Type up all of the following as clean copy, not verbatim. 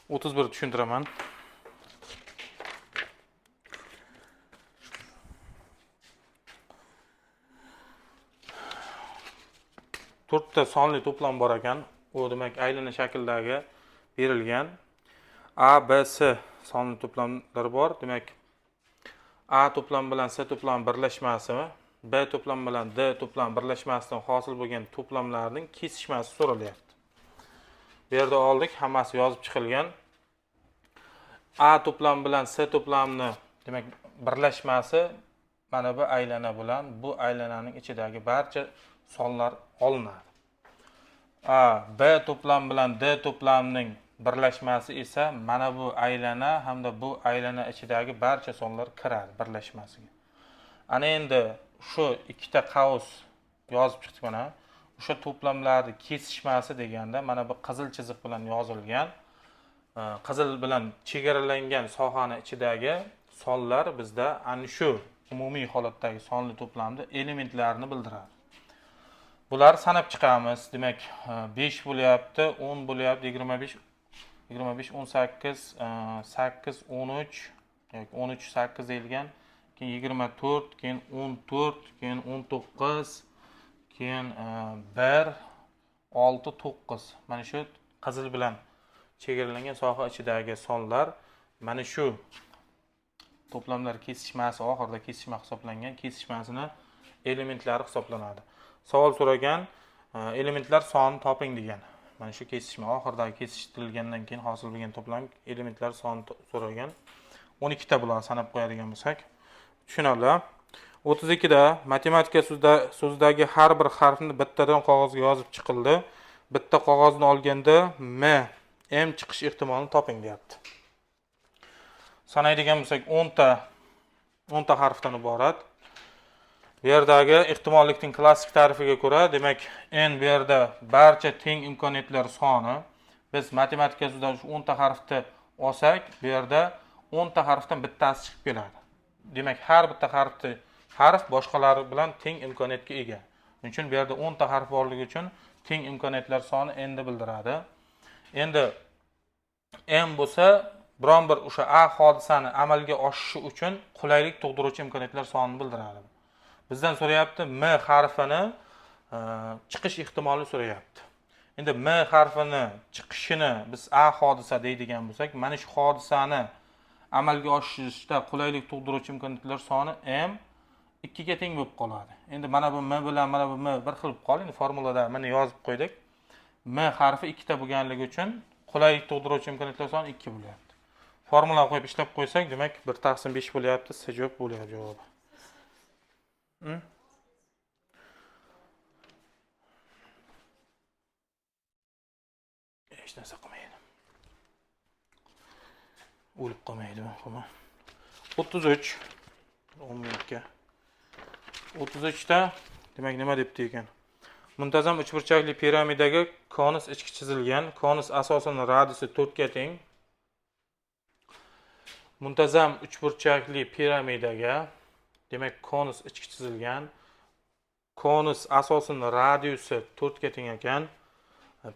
31 tushuntiraman. To'rtta sonli to'plam bor ekan. U demak aylana shakldagi berilgan. A, B, C sonli to'plamlari bor. Demak, A to'plam bilan C to'plam birlashmasi, B to'plam bilan D to'plam birlashmasidan hosil bo'lgan to'plamlarning kesishmasi so'ralyapti. Bu yerda oldik, hammasi yozib chiqilgan. A to'plam bilan C to'plamni, demak, birlashmasi mana bu aylana bilan bu aylananing ichidagi barcha sonlar olinadi. A, B to'plam bilan D to'plamning birlashmasi esa mana bu aylana hamda bu aylana ichidagi barcha sonlar kiradi birlashmasiga. Ana endi shu ikkita qavs yozib chiqdik mana. O'sha to'plamlarning kesishmasi deganda mana bu qizil chiziq bilan yozilgan, qizil bilan chegaralangan sohani ichidagi sonlar bizda ana shu umumiy holatdagi sonli to'plamda elementlarini bildiradi. Bular sanab chiqamiz. Demak, 5 bo'lyapti, 10 bo'lyapti, 25, 18, 8, 13, yoki 13, 8 deyilgan, keyin 24, keyin 14, keyin 19, keyin 1, 6, 9. Mana shu qizil bilan chegaralangan soha ichidagi sonlar mana shu to'plamlar kesishmasi, oxirida kesishma hisoblangan, kesishmasini elementlari hisoblanadi. Savol so'ragan, elementlar sonini toping degan. Mana shu kesishma, oxirdagi kesishtirilgandan keyin hosil bo'lgan to'plam elementlar sonini so'ragan. 12 ta bularni sanab qo'yadigan bo'lsak, tushunarli. 32 da matematika so'zidagi har bir harfni bittadan qog'ozga yozib chiqildi. Bitta qog'ozni olganda m chiqish ehtimolini toping deyapti. Sanaydigan bo'lsak 10 ta harfdan iborat. Bu yerdagi ehtimollikning klassik ta'rifiga ko'ra, demak, n bu yerda barcha teng imkoniyatlar soni. Biz matematika so'zida 10 ta harfni olsak, bu yerda 10 ta harfdan bittasi chiqib keladi. Demak, har bitta harf boshqalari bilan teng imkoniyatga ega. Shuning uchun bu yerda 10 ta harf borligi uchun teng imkoniyatlar soni n ni bildiradi. Endi m bo'lsa, biron bir o'sha a hodisani amalga oshishi uchun qulaylik tug'diruvchi imkoniyatlar sonini bildiradi. Bizdan so'rayapti m harfini chiqish ehtimolini so'rayapti. Endi m harfini chiqishini biz a hodisa deydigan bo'lsak, mana shu hodisani amalga oshirishda qulaylik tug'diruvchi imkoniyatlar soni m 2 ga teng bo'lib qoladi. Endi mana bu m bilan mana bu m bir xil bo'lib qoldi. Endi formulada mana yozib qo'ydik. M harfi 2 ta bo'lganligi uchun qulaylik tug'diruvchi imkoniyatlar soni 2 bo'lyapti. Formula qo'yib ishlab qo'ysak, demak 1/5 bo'lyapti, C javob bo'lyapti javobi. Hech narsa qilmaydi. O'lib qolmaydi bu. 33 10 minutga. 33 ta demak nima debdi ekan? Muntazam uchburchakli piramidaga konus ichki chizilgan. Konus asosan radiusi 4 ga teng. Muntazam uchburchakli piramidaga, demak, konus ichki chizilgan. Konus asosan radiusi 4 ga teng ekan.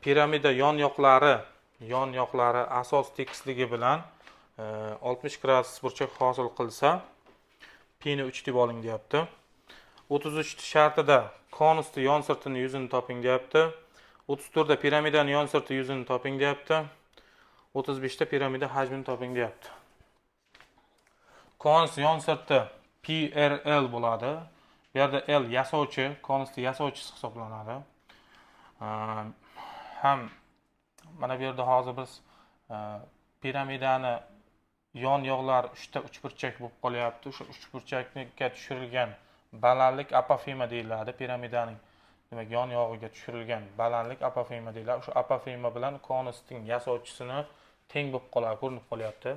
Piramida yon yoqlari asos tekisligi bilan 60 gradus burchak hosil qilsa, pi ni 3 deb oling deyapti. 33 shartida konusning yon sirtini yuzini toping deyapti. 34 da piramidaning yon sirti yuzini toping deyapti. 35 da piramida hajmini toping deyapti. Konus yon sirti PRL bo'ladi. Bu yerda L yasovchi, konusning yasovchisi hisoblanadi. Ham mana bu yerda hozir biz piramidani yon yoqlar 3 ta uchburchak bo'lib qolyapti. O'sha uchburchakga tushirilgan balandlik apofema deyiladi. Piramidaning demak yon yog'iga tushirilgan balandlik apofema deyiladi. O'sha apofema bilan konusning yasovchisini teng bo'lib qoladi, ko'rinib qolyapti.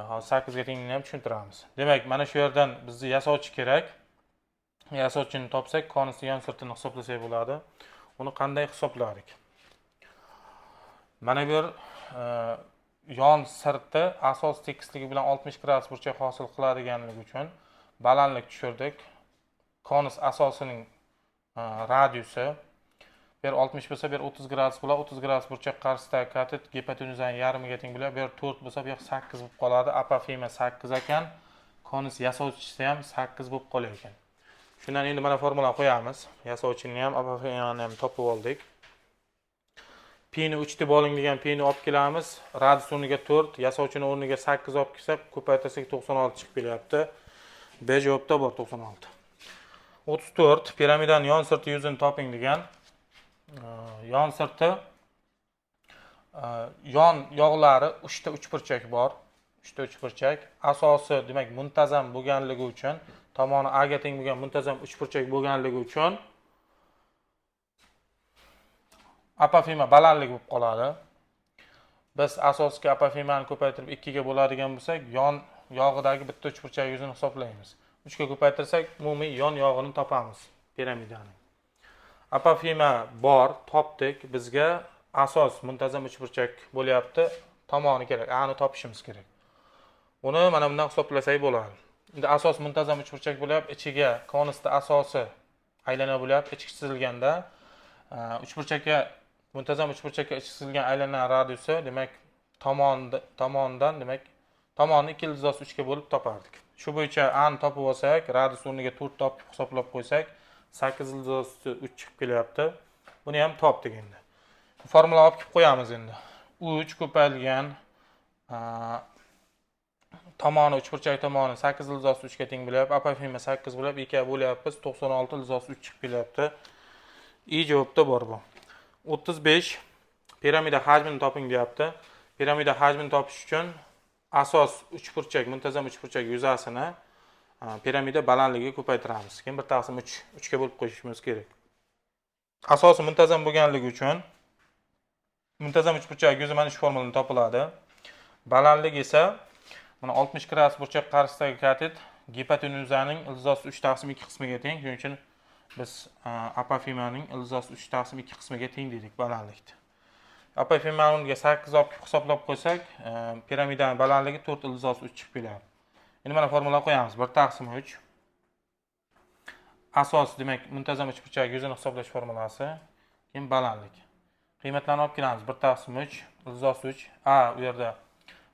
Hozir 8 ga tengini ham tushuntiramiz. Demak, mana shu yerdan bizga yasovchi kerak. Yasovchini topsak, konusning yon sirtini hisoblasak bo'ladi. Uni qanday hisobladik? Mana bu yon sirti asos tekisligi bilan 60 gradus burchak hosil qiladiganligi uchun balandlik tushirdik. Konus asosining radiusi Bir 60 bo'lsa, bir 30 gradus bo'ladi. 30 gradus burchak qarshisidagi katet gipotenuzani yarmiga teng bo'ladi. Bir 4 bo'lsa, bu 8 bo'lib qoladi. Apofema 8 ekan. Konus yasovchisi ham 8 bo'lib qolar ekan. Shundan endi mana formula qo'yamiz. Yasovchini ham, apofemani ham topib oldik. P ni 3 deb oling degan P ni olib kelamiz. Radius o'rniga 4, yasovchini o'rniga 8 olib kelsak, ko'paytirsak 96 chiqib kelyapti. B javobda bor 96. 34 piramidaning yon sirti yuzini toping degan. Yon sirti yon yog'lari 3 ta uchburchak bor. 3 ta uchburchak. Asosi, demak, muntazam bo'lganligi uchun, tomoni A ga teng bo'lgan muntazam uchburchak bo'lganligi uchun apofema balandlik bo'lib qoladi. Biz asosiy apofemani ko'paytirib 2 ga bo'ladigan bo'lsak, yon yog'idagi bitta uchburchak yuzini hisoblaymiz. 3 ga ko'paytirsak, umumiy yon yog'ini topamiz piramidaning. Apofema bor, topdik. Bizga asos muntazam uchburchak bo'lyapti. Tomoni kerak. A ni topishimiz kerak. Uni mana bundan hisoblasak bo'ladi. Endi asos muntazam uchburchak bo'lyapti. Ichiga konusda asosi aylana bo'lyapti. Ichki chizilganda uchburchakka muntazam uchburchakka ichki chizilgan aylanan radiusi, demak, tomonidan, demak, tomonni 2/3 ga bo'lib topardik. Shu bo'yicha A ni topib olsak, radius o'rniga 4 topib hisoblab qo'ysak, 8/3 chiqib kelyapti. Buni ham topdik endi. Formula olib kelib qo'yamiz endi. 3 ko'payilgan tomoni uchburchak tomoni 8/3 ga teng bo'lyapti. Apofema 8 bo'lib, 2 ga bo'lyapmiz. 96/3 chiqib kelyapti. I javobda bor bu. 35 piramida hajmini toping deyapti. Piramida hajmini topish uchun asos uchburchak, muntazam uchburchak yuzasini piramida balandligiga ko'paytiramiz. Keyin 1/3 3 ga bo'lib qo'yishimiz kerak. Asosi muntazam bo'lganligi uchun muntazam uchburchak yuzi mana shu formuladan topiladi. Balandligi esa mana 60 gradus burchak qarshisidagi katet gipotenuzaning ildizosi 3/2 qismiga teng. Shuning uchun biz apofemaning ildizosi 3/2 qismiga teng dedik balandlikni. Apofemani 8 olib hisoblab qo'ysak, piramidaning balandligi 4/3 chiqib kelyapti. Endi mana formula qo'yamiz. 1/3 asos, demak, muntazam uchburchak yuzini hisoblash formulasi, keyin balandlik. Qiymatlarni olib kelamiz. 1/3 ildizosi 3 A u yerda,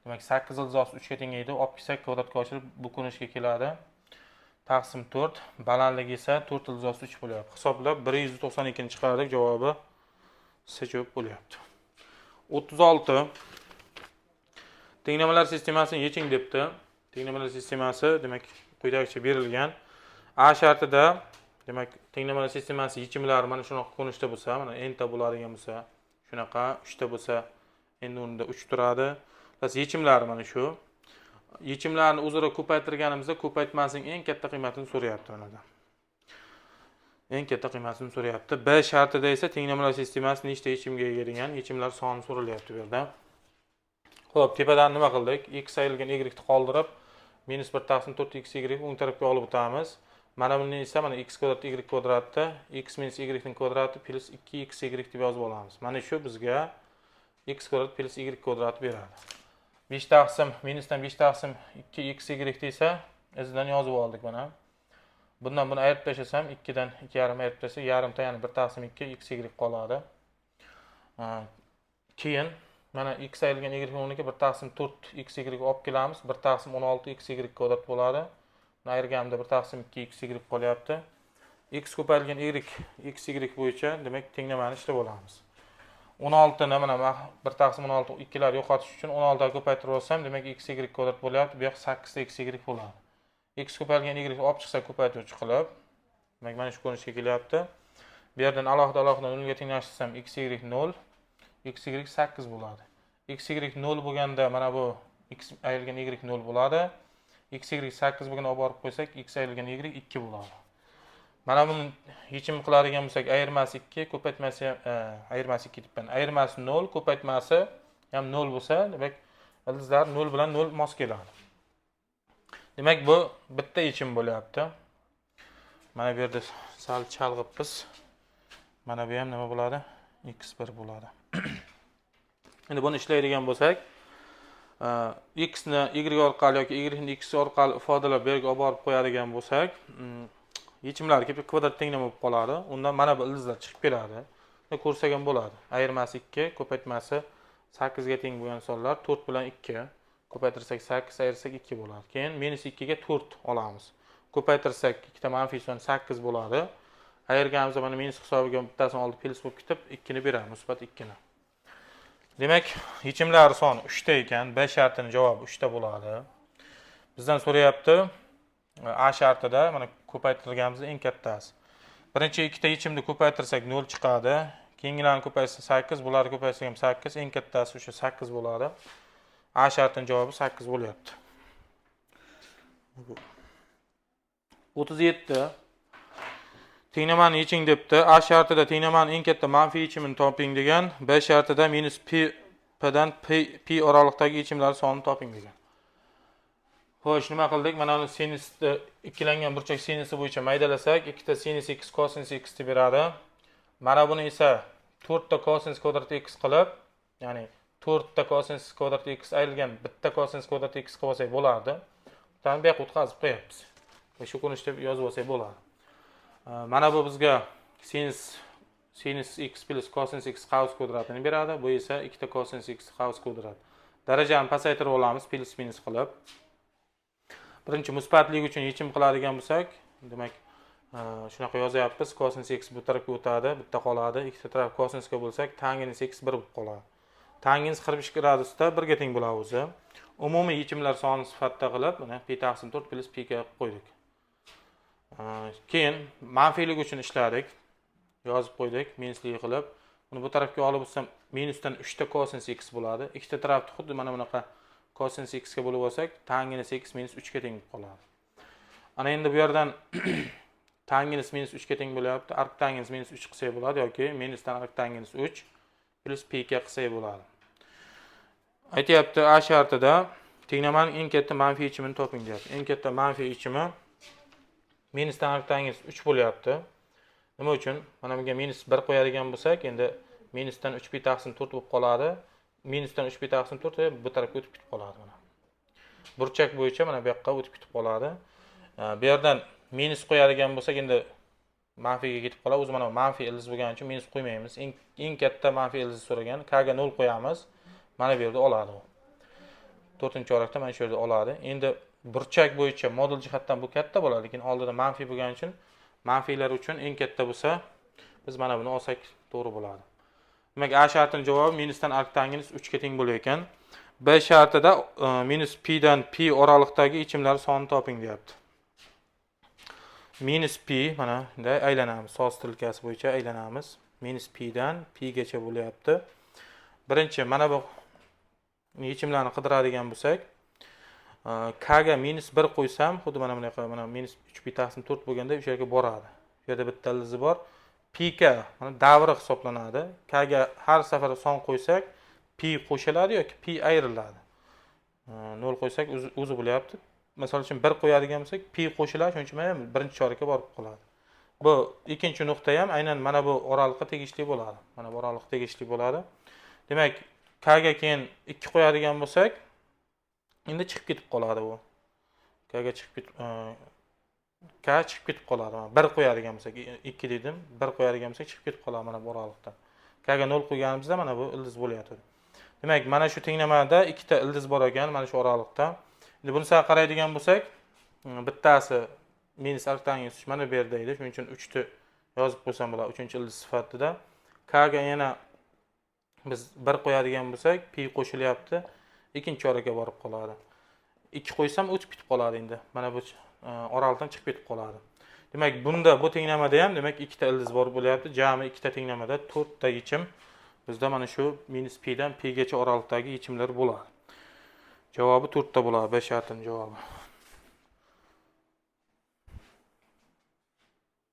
demak, 8/3 ga teng edi. Olib kelsak, kvadratga ochilib bu ko'rinishga keladi. Taqsim 4, balandligi esa 4/3 bo'lyapti. Hisoblab 192 ni chiqardik, javobi C javob bo'lyapti. 36 tenglamalar sistemasini yeching debdi. Tenglamalar sistemasi, demak, quyidagicha berilgan. A shartida, demak, tenglamalar sistemasi yechimlari mana shunaqa ko'rinishda bo'lsa, mana n ta bo'ladigan bo'lsa, shunaqa 3 ta bo'lsa, endi o'rnida 3 turadi. Biz yechimlari mana shu. Yechimlarni o'zaro ko'paytirganimizda ko'paytmasining eng katta qiymatini so'rayapti mana. Eng katta qiymatini so'rayapti. B shartida esa tenglamalar sistemasi nechta yechimga ega degan yechimlar soni so'ralyapti bu yerda. Xo'p, tepadan nima qildik? X ayrilgan y ni qoldirib, -1/4x y o'ng tarafga olib o'tamiz. Mana buni esa mana x kvadrat y kvadratda x minus y ning kvadrati plus 2x y deb yozib olamiz. Mana shu bizga x kvadrat plus y kvadrati beradi. 5 taqsim minusdan 5 taqsim 2x y desa, izidan yozib oldik mana. Bundan buni ayirib tashlasam, 2 dan 2,5 ayirib tashlasa, yarimta, ya'ni 1/2 x y qoladi. Keyin mana x ayrilgan y o'rniga 1/4 x y olib kelamiz. 1/16 x y kvadrat bo'ladi. Buni ayirganimda 1/2 x y qolyapti. X ko'payilgan x y bo'yicha, demak, tenglamani ishlab olamiz. 16 ni mana 1/16 ikkilar yo'qotish uchun 16 ga ko'paytirib olsam, demak, x y kvadrat bo'lyapti. Bu yoq 8 ta x y bo'ladi. X ko'payilgan y olib chiqsa ko'paytiruvchi qilib, demak, mana shu ko'rinishga kelyapti. Bu yerdan alohida 0 ga tenglashtrsam x y 0, x y 8 bo'ladi. X y 0 bo'lganda mana bu x ayrilgan y 0 bo'ladi. X y 8 bo'lganda olib borib qo'ysak, x ayrilgan y 2 bo'ladi. Mana buni yechim qiladigan bo'lsak, ayirmasi 2, ko'paytmasi ayirmasi 2 debman. Ayirmasi 0, ko'paytmasi ham 0 bo'lsa, demak, ildizlar 0 bilan 0 mos keladi. Demak, bu bitta yechim bo'lyapti. Mana bu yerda sal chalg'ibmiz. Mana bu ham nima bo'ladi? x1 bo'ladi. Endi buni ishlaydigan bo'lsak, x ni y orqali yoki y ni x orqali ifodalab bu yerga olib borib qo'yadigan bo'lsak, yechimlar kvadrat tenglama bo'lib qoladi. Undan mana bu ildizlar chiqib keladi. ko'rsagan bo'ladi. Ayirmasi 2, ko'paytmasi 8 ga teng bo'lgan sonlar 4 bilan 2 ko'paytirsak 8, ayirsak 2 bo'ladi. Keyin -2 ga 4 olamiz. Ko'paytirsak ikkita manfiy son 8 bo'ladi. Ayirganimizda mana minus hisobiga bittasini olib plyus bo'lib ketib 2 ni beramiz, musbat 2 ni. Demak, yechimlar soni 3 ta ekan, B shartining javobi 3 ta bo'ladi. Bizdan so'rayapti A shartida mana ko'paytirganimizda eng kattasi. Birinchi ikkita yechimni ko'paytirsak 0 chiqadi. Keyingilarni ko'paytirsa 8, bularni ko'paytirsak ham 8, eng kattasi o'sha 8 bo'ladi. A shartining javobi 8 bo'lyapti. 37. Tenglamani yeching debdi. A shartida tenglamani eng katta manfiy yechimini toping degan. B shartida minus p dan p oraliqdagi yechimlar sonini toping degan. Xo'sh, nima qildik? Mana uni sinusni ikkilangan burchak sinusi bo'yicha maydalasak, ikkita sinus x cosinus x deb beradi. Mana buni esa 4 ta cosinus kvadrat x qilib, ya'ni 4 ta cosinus kvadrat x ayrilgan bitta cosinus kvadrat x qilib olsak bo'lardi. Buni bu yoqqa o'tkazib qo'yapmiz. Shu ko'rinishda yozib olsak bo'ladi. Mana bu bizga sinus x plus cosinus x qaus kvadratini beradi. Bu esa ikkita cosinus x qaus kvadrat. Darajani pasaytirib olamiz plus minus qilib. Birinchi musbatlik uchun yechim qiladigan bo'lsak, demak, shunaqa yozyapmiz. Cosinus x bu tarafga o'tadi, bitta qoladi. Ikkita taraf cosinusga bo'lsak, tangens x 1 bo'lib qoladi. Tangens 45 gradusda 1 ga teng bo'ladi o'zi. Umumiy yechimlar soni sifatida qilib, mana p taqsim 4 plus p ga qo'ydik. Keyin manfiylik uchun ishladik. Yozib qo'ydik, minuslik qilib. Buni bu tarafga olib o'tsam, minusdan 3 ta cosinus x bo'ladi. Ikkita tarafni xuddi mana bunaqa cosinus x ga bo'lib olsak, tangens x minus 3 ga teng bo'lib qoladi. Ana endi bu yerdan tangens minus 3 ga teng bo'lyapti. Arctangens minus 3 qilsak bo'ladi yoki minusdan arctangens 3 plus p ga qilsak bo'ladi. Aytyapti A shartida tenglamaning eng katta manfiy yechimini toping deyapti. Eng katta manfiy yechimi minusdan arctangens 3 bo'lyapti. Nima uchun? Mana bunga minus 1 qo'yadigan bo'lsak, endi minusdan 3 pi taqsim 4 bo'lib qoladi. Minusdan 3 pi taqsim 4 bu tarafga o'tib ketib qoladi mana. Burchak bo'yicha mana bu yoqqa o'tib ketib qoladi. Bu yerdan minus qo'yadigan bo'lsak, endi manfiyga ketib qoladi. O'zi mana manfiy ildiz bo'lgani uchun minus qo'ymaymiz. Eng katta manfiy ildiz so'ragan. K ga 0 qo'yamiz. Mana bu yerda oladi u. 4-chorakda mana shu yerda oladi. Endi burchak bo'yicha modul jihatdan bu katta bo'ladi, lekin oldida manfiy bo'lgani uchun manfiylar uchun eng katta bo'lsa, biz mana buni olsak to'g'ri bo'ladi. Demak, A shartining javobi minusdan arctangens 3 ga teng bo'lar ekan. B shartida minus p dan p oraliqdagi yechimlar sonini toping deyapti. Minus p mana bunday aylanamiz. So'z tilkasi bo'yicha aylanamiz. Minus p dan p gacha bo'lyapti. Birinchi mana bu yechimlarni qidiradigan bo'lsak, k ga minus 1 qo'ysam, xuddi mana bunaqa mana minus 3 pi taqsim 4 bo'lganda o'sha yerga boradi. Bu yerda bitta ildizi bor. P k mana davri hisoblanadi. K ga har safar son qo'ysak, p qo'shiladi yoki p ayriladi. 0 qo'ysak o'zi bo'lyapti. Masalan uchun 1 qo'yadigan bo'lsak, p qo'shiladi, shuning uchun mana birinchi chorakka borib qoladi. Bu ikkinchi nuqta ham aynan mana bu oraliqqa tegishli bo'ladi. Mana bu oraliqqa tegishli bo'ladi. Demak, k ga keyin 2 qo'yadigan bo'lsak, endi chiqib ketib qoladi bu. K ga chiqib ketib qoladi. 1 qo'yadigan bo'lsak, 2 dedim, 1 qo'yadigan bo'lsak chiqib ketib qoladi mana bu oraliqda. K ga 0 qo'yganimizda mana bu ildiz bo'lyapti. Demak, mana shu tenglamada ikkita ildiz bor ekan, mana shu oraliqda. Endi bunisiga qaraydigan bo'lsak, bittasi minus arctangens 3 mana bu yerda edi. Shuning uchun 3 ni yozib qo'ysam bo'ladi 3-ildiz sifatida. K ga yana biz 1 qo'yadigan bo'lsak, p qo'shilyapti. Ikkinchi chorakka borib qoladi. 2 qo'ysam o'tib ketib qoladi endi. Mana bu oraliqdan chiqib ketib qoladi. Demak, bunda bu tenglamada ham demak ikkita ildiz bor bo'lyapti. Jami ikkita tenglamada 4 ta yechim bizda mana shu minus p dan p gacha oraliqdagi yechimlar bo'ladi. Javobi 4 ta bo'ladi, B shartining javobi.